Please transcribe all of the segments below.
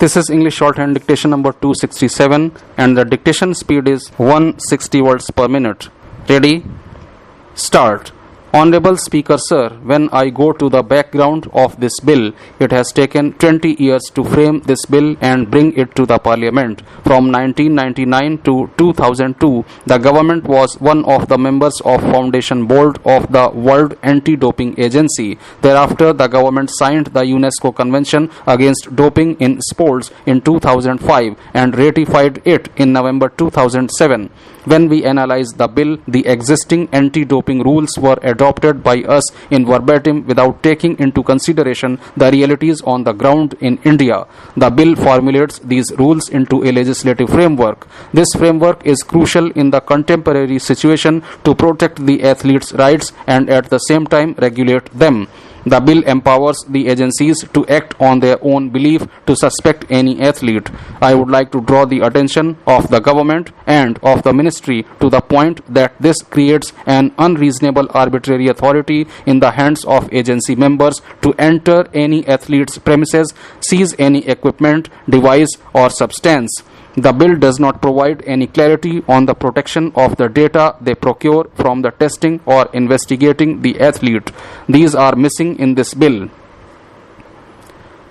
This is English shorthand dictation number 267 and the dictation speed is 160 words per minute. Ready? Start. Honorable Speaker Sir, when I go to the background of this bill, it has taken 20 years to frame this bill and bring it to the Parliament. From 1999 to 2002, the government was one of the members of Foundation Board of the World Anti-Doping Agency. Thereafter, the government signed the UNESCO Convention Against Doping in Sports in 2005 and ratified it in November 2007. When we analyzed the bill, the existing anti-doping rules were adopted by us in verbatim without taking into consideration the realities on the ground in India. The bill formulates these rules into a legislative framework. This framework is crucial in the contemporary situation to protect the athletes' rights and at the same time regulate them. The bill empowers the agencies to act on their own belief to suspect any athlete. I would like to draw the attention of the government and of the ministry to the point that this creates an unreasonable arbitrary authority in the hands of agency members to enter any athlete's premises, seize any equipment, device or substance. The bill does not provide any clarity on the protection of the data they procure from the testing or investigating the athlete. These are missing in this bill.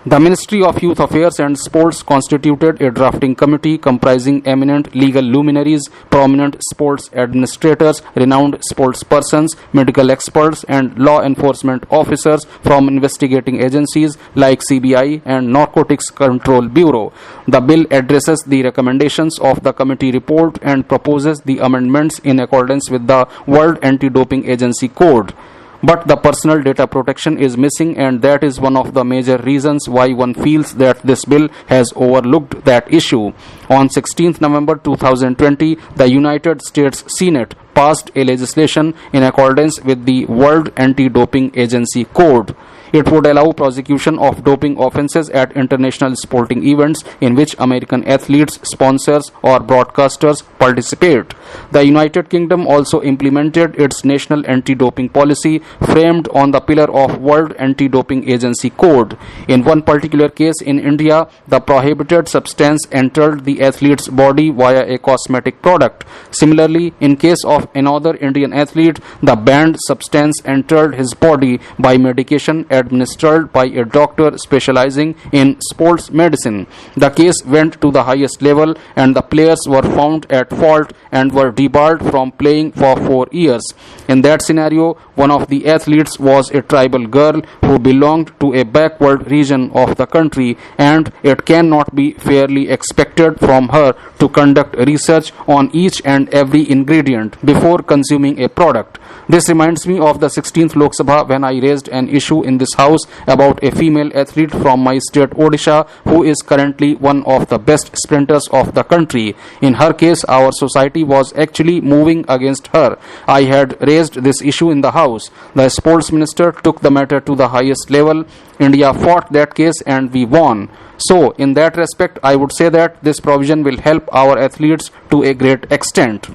The Ministry of Youth Affairs and Sports constituted a drafting committee comprising eminent legal luminaries, prominent sports administrators, renowned sports persons, medical experts, and law enforcement officers from investigating agencies like CBI and Narcotics Control Bureau. The bill addresses the recommendations of the committee report and proposes the amendments in accordance with the World Anti-Doping Agency Code. But the personal data protection is missing, and that is one of the major reasons why one feels that this bill has overlooked that issue. On 16th November 2020, the United States Senate passed a legislation in accordance with the World Anti-Doping Agency Code. It would allow prosecution of doping offenses at international sporting events in which American athletes, sponsors, or broadcasters participate. The United Kingdom also implemented its national anti-doping policy framed on the pillar of World Anti-Doping Agency Code. In one particular case in India, the prohibited substance entered the athlete's body via a cosmetic product. Similarly, in case of another Indian athlete, the banned substance entered his body by medication administered by a doctor specializing in sports medicine. The case went to the highest level and the players were found at fault and were debarred from playing for 4 years. In that scenario, one of the athletes was a tribal girl who belonged to a backward region of the country, and it cannot be fairly expected from her to conduct research on each and every ingredient before consuming a product. This reminds me of the 16th Lok Sabha when I raised an issue in this house about a female athlete from my state Odisha who is currently one of the best sprinters of the country. In her case, our society was actually moving against her. I had raised this issue in the house. The sports minister took the matter to the highest level. India fought that case and we won. So, in that respect, I would say that this provision will help our athletes to a great extent.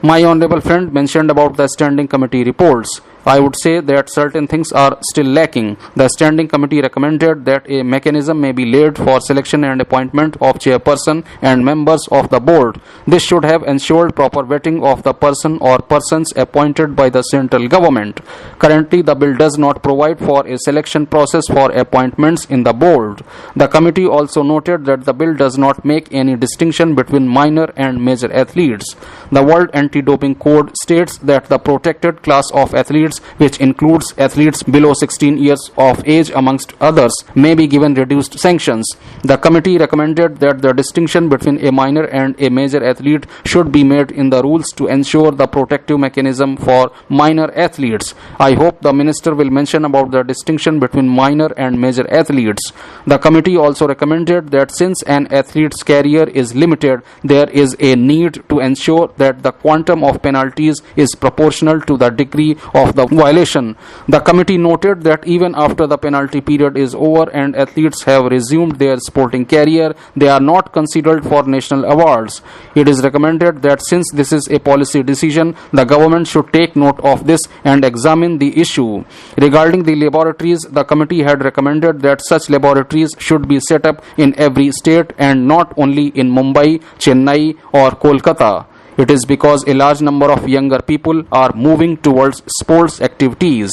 My honorable friend mentioned about the standing committee reports. I would say that certain things are still lacking. The standing committee recommended that a mechanism may be laid for selection and appointment of chairperson and members of the board. This should have ensured proper vetting of the person or persons appointed by the central government. Currently, the bill does not provide for a selection process for appointments in the board. The committee also noted that the bill does not make any distinction between minor and major athletes. The World Anti-Doping Code states that the protected class of athletes, which includes athletes below 16 years of age amongst others, may be given reduced sanctions. The committee recommended that the distinction between a minor and a major athlete should be made in the rules to ensure the protective mechanism for minor athletes. I hope the minister will mention about the distinction between minor and major athletes. The committee also recommended that since an athlete's career is limited, there is a need to ensure that the quantum of penalties is proportional to the degree of the violation. The committee noted that even after the penalty period is over and athletes have resumed their sporting career, they are not considered for national awards. It is recommended that since this is a policy decision, the government should take note of this and examine the issue. Regarding the laboratories, the committee had recommended that such laboratories should be set up in every state and not only in Mumbai, Chennai or Kolkata. It is because a large number of younger people are moving towards sports activities.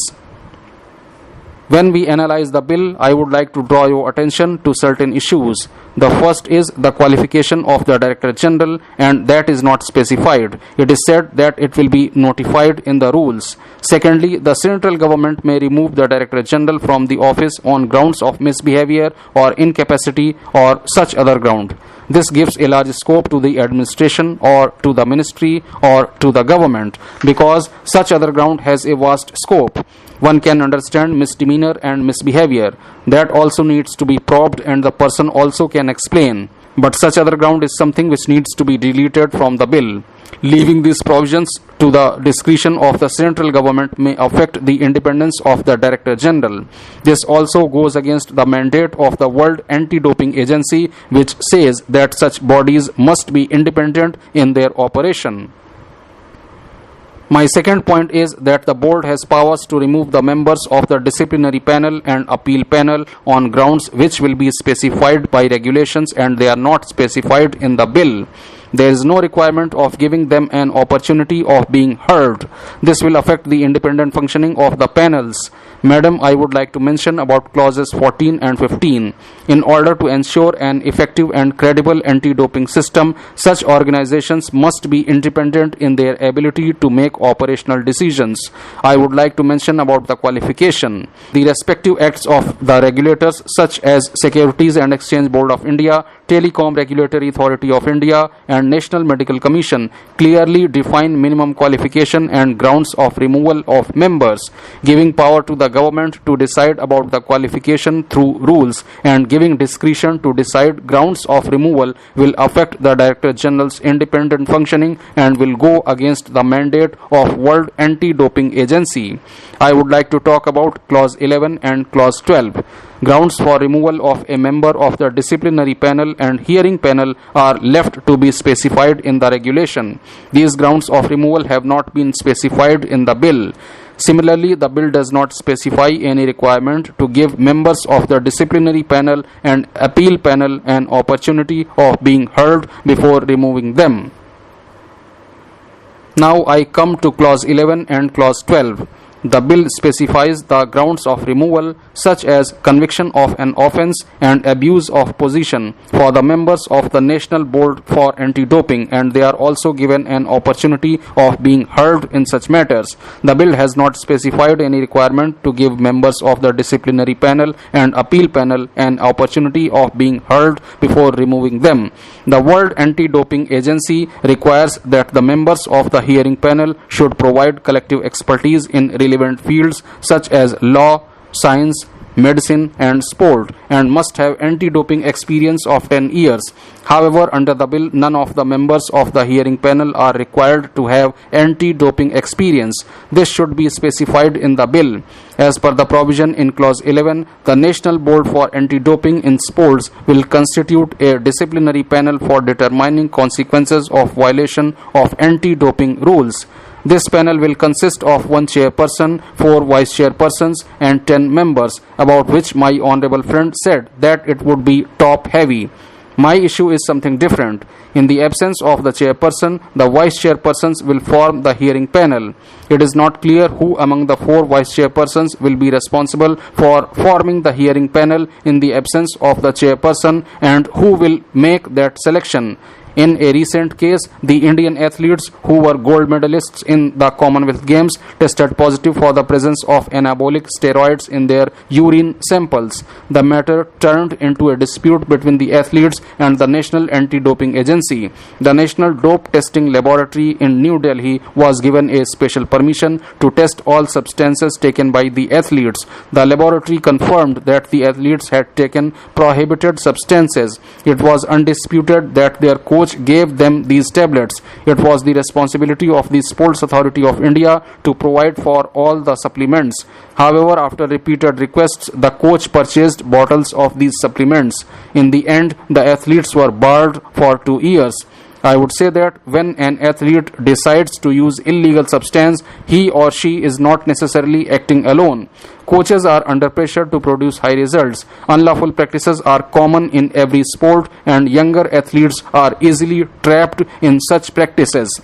When we analyze the bill, I would like to draw your attention to certain issues. The first is the qualification of the Director General, and that is not specified. It is said that it will be notified in the rules. Secondly, the central government may remove the Director General from the office on grounds of misbehavior or incapacity or such other ground. This gives a large scope to the administration or to the ministry or to the government because such other ground has a vast scope. One can understand misdemeanor and misbehavior. That also needs to be probed and the person also can explain. But such other ground is something which needs to be deleted from the bill. Leaving these provisions to the discretion of the central government may affect the independence of the Director General. This also goes against the mandate of the World Anti-Doping Agency, which says that such bodies must be independent in their operation. My second point is that the board has powers to remove the members of the disciplinary panel and appeal panel on grounds which will be specified by regulations and they are not specified in the bill. There is no requirement of giving them an opportunity of being heard. This will affect the independent functioning of the panels. Madam, I would like to mention about clauses 14 and 15. In order to ensure an effective and credible anti-doping system, such organizations must be independent in their ability to make operational decisions. I would like to mention about the qualification. The respective acts of the regulators such as Securities and Exchange Board of India, Telecom Regulatory Authority of India and National Medical Commission clearly define minimum qualification and grounds of removal of members, giving power to the government to decide about the qualification through rules and giving discretion to decide grounds of removal will affect the Director General's independent functioning and will go against the mandate of World Anti-Doping Agency. I would like to talk about Clause 11 and Clause 12. Grounds for removal of a member of the disciplinary panel and hearing panel are left to be specified in the regulation. These grounds of removal have not been specified in the bill. Similarly, the bill does not specify any requirement to give members of the disciplinary panel and appeal panel an opportunity of being heard before removing them. Now I come to Clause 11 and Clause 12. The bill specifies the grounds of removal such as conviction of an offence and abuse of position for the members of the National Board for Anti-Doping, and they are also given an opportunity of being heard in such matters. The bill has not specified any requirement to give members of the disciplinary panel and appeal panel an opportunity of being heard before removing them. The World Anti-Doping Agency requires that the members of the hearing panel should provide collective expertise in relevant fields such as law, science, medicine and sport and must have anti-doping experience of 10 years. However, under the bill, none of the members of the hearing panel are required to have anti-doping experience. This should be specified in the bill. As per the provision in Clause 11, the National Board for Anti-Doping in Sports will constitute a disciplinary panel for determining consequences of violation of anti-doping rules. This panel will consist of 1 chairperson, 4 vice chairpersons and 10 members, about which my honorable friend said that it would be top heavy. My issue is something different. In the absence of the chairperson, the vice chairpersons will form the hearing panel. It is not clear who among the 4 vice chairpersons will be responsible for forming the hearing panel in the absence of the chairperson and who will make that selection. In a recent case, the Indian athletes who were gold medalists in the Commonwealth Games tested positive for the presence of anabolic steroids in their urine samples. The matter turned into a dispute between the athletes and the National Anti-Doping Agency. The National Dope Testing Laboratory in New Delhi was given a special permission to test all substances taken by the athletes. The laboratory confirmed that the athletes had taken prohibited substances. It was undisputed that their coach coach gave them these tablets. It was the responsibility of the Sports Authority of India to provide for all the supplements. However, after repeated requests, the coach purchased bottles of these supplements. In the end, the athletes were barred for 2 years. I would say that when an athlete decides to use illegal substance, he or she is not necessarily acting alone. Coaches are under pressure to produce high results. Unlawful practices are common in every sport, and younger athletes are easily trapped in such practices.